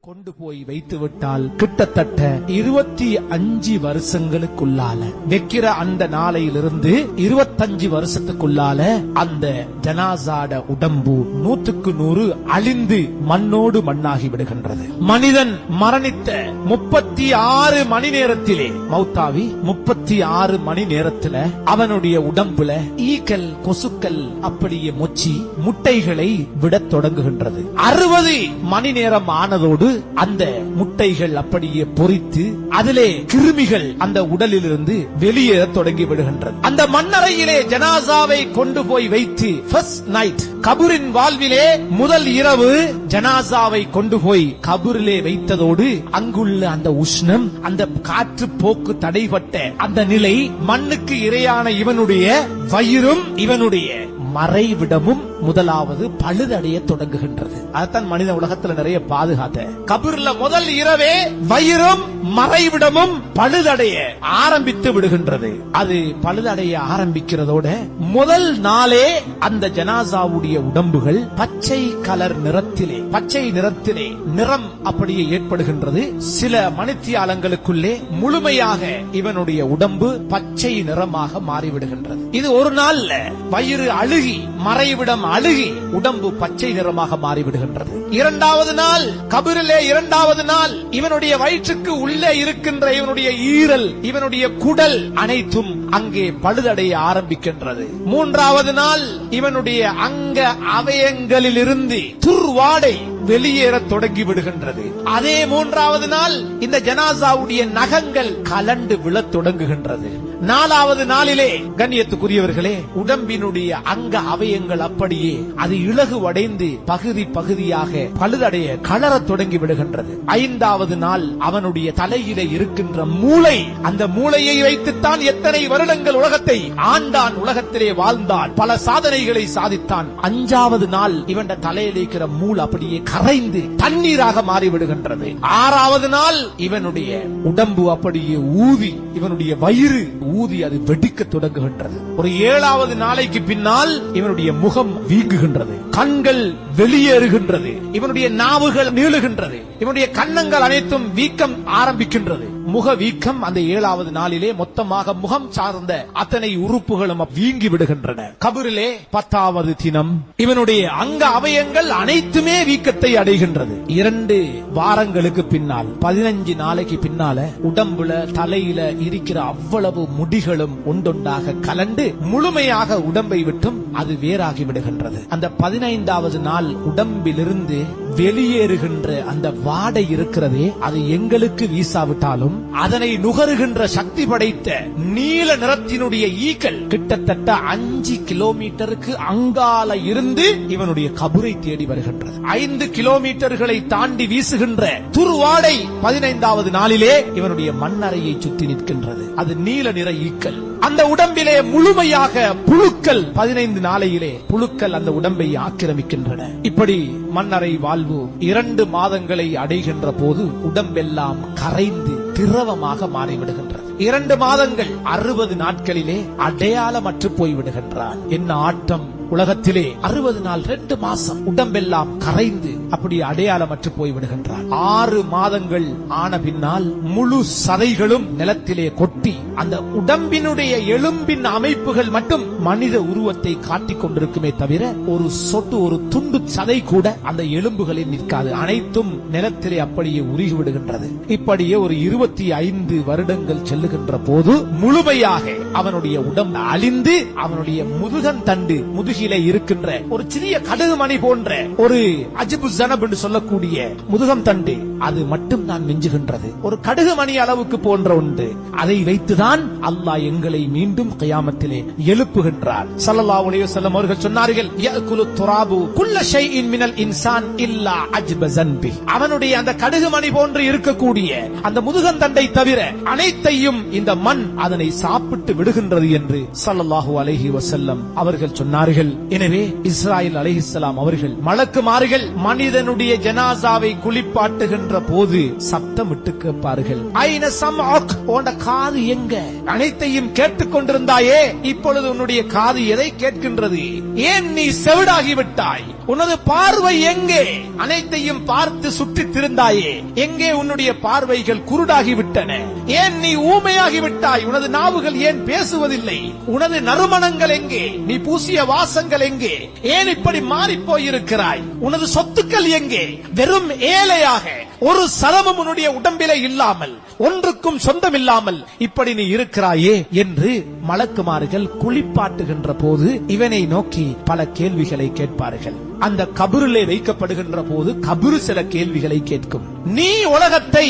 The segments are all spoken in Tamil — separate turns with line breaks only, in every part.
கொண்டு போய் வைத்து விட்டால் கிட்டத்தட்ட 25 வருஷங்களுக்குள்ளால வைக்கிற அந்த நாளையிலிருந்து 25 வருஷத்துக்குள்ளால அந்த ஜனாசாட உடம்பு 100க்கு 100 அழிந்து மண்ணோடு மண்ணாகி விடுகின்றது. மனிதன் மரணித்த 36 மணி நேரத்திலே மௌத்தாவி 36 மணி நேரத்துல அவனுடைய உடம்புல ஈக்கள் கொசுக்கள் அப்படியே மொச்சி முட்டைகளை விடத் தொடங்குகின்றது. 60 மணி நேரம் ஆனதோடு அந்த முட்டைகள் அப்படியே பொரித்து அதிலே கிருமிகள் அந்த உடலிலிருந்து வெளியேற தொடங்கி விடுகின்றது. அந்த மண்ணறையிலே ஜனாசாவை கொண்டு போய் வைத்து ஃபர்ஸ்ட் நைட் கபூரின் வாழ்விலே முதல் இரவு ஜனாசாவை கொண்டு போய் கபூரிலே வைத்ததோடு அங்குள்ள அந்த உஷ்ணம், அந்த காற்று போக்கு தடைபட்ட அந்த நிலை, மண்ணுக்கு இரையான இவனுடைய வயிறும் இவனுடைய மறைவிடமும் முதலாவது பழுதடைய தொடங்குகின்றது. அதுதான் மனித உலகத்துல நிறைய பாதுகாத்த கபூர்ல முதல் இரவே வயிறும் மறைவிடமும் பழுதடைய ஆரம்பித்து விடுகின்றது. அது பழுதடைய ஆரம்பிக்கிறதோட முதல் நாளே அந்த ஜனாசாவுடைய உடம்புகள் பச்சை கலர் நிறத்திலே, பச்சை நிறத்திலே நிறம் அப்படியே ஏற்படுகின்றது. சில மணித்தியாலங்களுக்குள்ளே முழுமையாக இவனுடைய உடம்பு பச்சை நிறமாக மாறிவிடுகின்றது. இது ஒரு நாள்ல வயிறு அழுகி மறைவிடம் அழுகி உடம்பு பச்சை நிறமாக மாறிவிடுகின்றது. இரண்டாவது நாள் கபூரிலே, இரண்டாவது நாள் இவனுடைய வயிற்றுக்கு உள்ளே இருக்கின்ற இவனுடைய ஈரல், இவனுடைய குடல் அனைத்தும் அங்கே பழுதடைய ஆரம்பிக்கின்றது. மூன்றாவது நாள் இவனுடைய அங்க அவயங்களிலிருந்து துர்வாடை வெளியேற தொடங்கி விடுகின்றது. அதே மூன்றாவது நாள் இந்த ஜனாசாவுடைய நகங்கள் கலண்டு விழத் தொடங்குகின்றது. நாலாவது நாளிலே கண்ணியத்துக்குரியவர்களே உடம்பினுடைய அங்க அவயங்கள் அப்படியே அது இலகுவடைந்து பகுதி பகுதியாக பழுதடைய கலரத் தொடங்கி விடுகின்றது. ஐந்தாவது நாள் அவனுடைய தலையிலே இருக்கின்ற மூளை, அந்த மூளையை வைத்துத்தான் எத்தனை வருடங்கள் உலகத்தை ஆண்டான், உலகத்திலே வாழ்ந்தான், பல சாதனைகளை சாதித்தான். அஞ்சாவது நாள் இவன் தலையில் இருக்கிற மூளை அப்படியே கரைந்து தண்ணீராக மாறிவிடுகின்றது. ஆறாவது நாள் இவனுடைய உடம்பு அப்படியே ஊதி, இவனுடைய வயிறு ஊதி அது வெடிக்க தொடங்குகின்றது. ஒரு ஏழாவது நாளைக்கு பின்னால் இவனுடைய முகம் வீங்குகின்றது, கண்கள் வெளியேறுகின்றது, இவனுடைய நாவுகள் நீளுகின்றது, இவனுடைய கன்னங்கள் அனைத்தும் வீக்கம் ஆரம்பிக்கின்றது. முக வீக்கம் அந்த ஏழாவது நாளிலே மொத்தமாக முகம் சார்ந்த அத்தனை உறுப்புகளும் வீங்கி விடுகின்றன. கபூரிலே 10வது தினம் இவனுடைய அங்க அவயங்கள் அனைத்துமே வீக்கத்தை அடைகின்றது. 2 வாரங்களுக்கு பின்னால் 15 நாளைக்கு பின்னால உடம்புல தலையில இருக்கிற அவ்வளவு முடிகளும் ஒன்றொன்றாக கலண்டு முழுமையாக உடம்பை விட்டும் அது வேறாகி விடுகின்றது. அந்த 15வது நாள் உடம்பிலிருந்து வெளியேறுகின்ற அந்த வாடை இருக்கிறதே, அது எங்களுக்கு வீசாவிட்டாலும் அதனை நுகருகின்ற சக்தி படைத்த நீல நிறத்தினுடைய ஈக்கள் கிட்டத்தட்ட 5 கிலோமீட்டருக்கு அங்கால இருந்து இவனுடைய கபூரை தேடி வருகின்றது. 5 கிலோமீட்டர்களை தாண்டி வீசுகின்ற துர்வாடை 15வது நாளிலே இவனுடைய மண்ணறையை சுற்றி நிற்கின்றது. அது நீல நிற ஈக்கள். அந்த உடம்பிலே முழுமையாக புழுக்கள் 15 நாளையிலே புழுக்கள் அந்த உடம்பை ஆக்கிரமிக்கின்றன. இப்படி மண்ணறை வாழ்வு 2 மாதங்களை அடைகின்ற போது உடம்பெல்லாம் கரைந்து திரவமாக மாறிவிடுகின்றது. 2 மாதங்கள் 60 நாட்களிலே அடையாளமற்று போய்விடுகின்றான். என்ன ஆட்டம் உலகத்திலே! 60 நாள் 2 மாசம் உடம்பெல்லாம் கரைந்து அப்படி அடையாளமற்று போய்விடுகின்றான். 6 மாதங்கள் ஆன பின்னால் முழு சதைகளும் நிலத்திலே கொட்டி அந்த உடம்பினுடைய எலும்பின் அமைப்புகள் மட்டும் மனித உருவத்தை காட்டிக் கொண்டிருக்குமே தவிர ஒரு சொட்டு, ஒரு துண்டு சதை கூட அந்த எலும்புகளில் நிற்காது. அனைத்தும் நிலத்திலே அப்படியே உருகி விடுகின்றது. இப்படியே ஒரு 25 வருடங்கள் செல்லுகின்ற போது முழுமையாக அவனுடைய உடம்பு அழிந்து அவனுடைய முதுகன் தண்டு, முதுகிலே இருக்கின்ற ஒரு சிறிய கடுகு மணி போன்ற ஒரு அஜிபு ஜனப் என்று சொல்லக்கூடிய முதுகம் தண்டு, அது மட்டும் தான் மிஞ்சுகின்றது. ஒரு கடுகு மணி அளவுக்கு போன்ற ஒன்று. அதை வைத்துதான் அல்லாஹ் எங்களை மீண்டும் கியாமத்திலே எழுப்புகின்றார். ஸல்லல்லாஹு அலைஹி வஸல்லம் அவர்கள் சொன்னார்கள், யஅகுலு துராபு குல்ல ஷைஇன் மினல் இன்சான் இல்லா அஜ்ப ஸன்பி. அவனுடைய அந்த கடுகு மணி போன்று இருக்கக்கூடிய அந்த முதுகம் தண்டை தவிர அனைத்தையும் இந்த மண் அதனை சாப்பிட்டு விடுகின்றது என்று ஸல்லல்லாஹு அலைஹி வஸல்லம் அவர்கள் சொன்னார்கள். எனவே இஸ்ராயில் அலைஹிஸ்ஸலாம் அவர்கள் மலக்குமார்கள் மனிதனுடைய ஜனாசாவை குளிப்பாட்டுகின்ற போது சப்தமிட்டு கேட்பார்கள், ஐன சம்அக், உன்னுடைய காது எங்க? அனைத்தையும் கேட்டுக் கொண்டிருந்தாயே, இப்பொழுது உன்னுடைய காது எதை கேட்கின்றது? ஏன் நீ செவிடாகி விட்டாய்? உனது பார்வை எங்கே? அனைத்தையும் பார்த்து சுற்றி திருந்தாயே, எங்கே உன்னுடைய பார்வைகள் குருடாகி விட்டன? ஏன் நீ ஊமையாகி விட்டாய்? உனது நாவுகள் ஏன் பேசுவதில்லை? உனது நறுமணங்கள் எங்கே? நீ பூசிய வாசங்கள் எங்கே? ஏன் இப்படி மாறி போயிருக்கிறாய்? உனது சொத்துக்கள் எங்கே? வெறும் ஏழையாக ஒரு சரமும் உன்னுடைய உடம்பிலே இல்லாமல், ஒன்றுக்கும் சொந்தமில்லாமல் இப்படி நீ இருக்கிறாயே என்று மலக்குமார்கள் குளிப்பாட்டுகின்ற போது இவனை நோக்கி பல கேள்விகளை கேட்பார்கள். அந்த கபரிலே வைக்கப்படுகின்ற போது கபரு சில கேள்விகளை கேட்கும். நீ உலகத்தை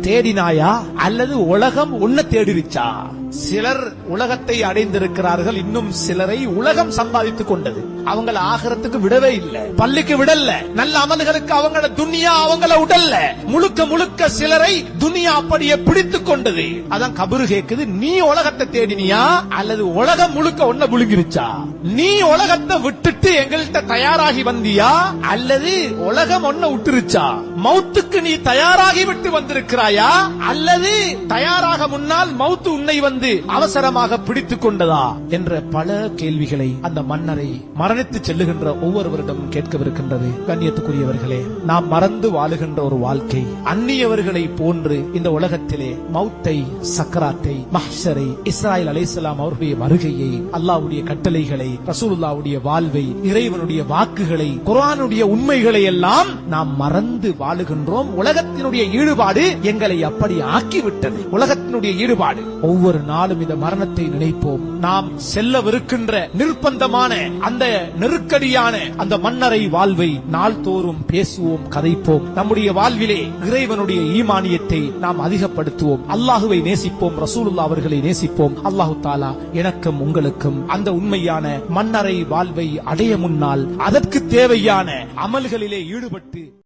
தேடினாயா அல்லது உலகம் உன்னை தேடிருச்சா? சிலர் உலகத்தை அடைந்திருக்கிறார்கள், இன்னும் சிலரை உலகம் சம்பாதித்துக் கொண்டது. அவங்கள ஆகரத்துக்கு விடவே இல்லை, பள்ளிக்கு விடல, நல்ல அமல்களுக்கு அவங்கள துனியா அவங்கள உடல்ல, முழுக்க முழுக்க சிலரை துனியா அப்படியே பிடித்துக் கொண்டது. அதான் கபரு கேக்குது, நீ உலகத்தை தேடினியா அல்லது உலகம் முழுக்க ஒன்ன புழுங்கிருச்சா? நீ உலகத்தை விட்டுட்டு எங்கள்கிட்ட தயாராகி வந்தியா அல்லது உலகம் ஒன்ன விட்டுருச்சா? மௌத்துக்கு நீ தயாராகி விட்டு வந்திருக்கிறாயா அல்லது தயாராக முன்னால் மௌத்து உன்னை வந்து அவசரமாக பிடித்துக் கொண்டதா என்ற பல கேள்விகளை அந்த மன்னரை மரணித்து செல்லுகின்ற ஒவ்வொருவரிடம் கேட்கவிருக்கின்றது. கண்ணியத்துக்குரியவர்களே, நாம் மறந்து வாழுகின்ற ஒரு வாழ்க்கை, அந்நியவர்களை போன்று இந்த உலகத்திலே மௌத்தை, சக்கராத்தை, மஹ்ஷரை, இஸ்ராயில் அலைஹிஸ்ஸலாம் அவருடைய வருகையை, அல்லாஹ்வுடைய கட்டளைகளை, ரசூலுல்லாஹ்வுடைய வாழ்வை, இறைவனுடைய வாக்குகளை, குர்ஆனுடைய உண்மைகளை எல்லாம் நாம் மறந்து வாழுகின்றோம். உலகத்தினுடைய ஈடுபாடு எங்களை அப்படி ஆக்கிவிட்டது. உலகத்தினுடைய ஈடுபாடு. ஒவ்வொரு நாளும் இந்த மரணத்தை நினைப்போம். நாம் செல்லவிருக்கின்ற நிர்பந்தமான அந்த நெருக்கடியான அந்த மன்னரை வாழ்வை நாள்தோறும் பேசுவோம், கதைப்போம். நம்முடைய வாழ்விலே இறைவனுடைய ஈமானியத்தை நாம் அதிகப்படுத்துவோம். அல்லாஹுவை நேசிப்போம், ரசூலுல்லாஹ் அவர்களை நேசிப்போம். அல்லாஹு தஆலா எனக்கும் உங்களுக்கும் அந்த உண்மையான மன்னரை வாழ்வை அடைய முன்னால் அதற்கு தேவையான அமல்களிலே ஈடுபட்டு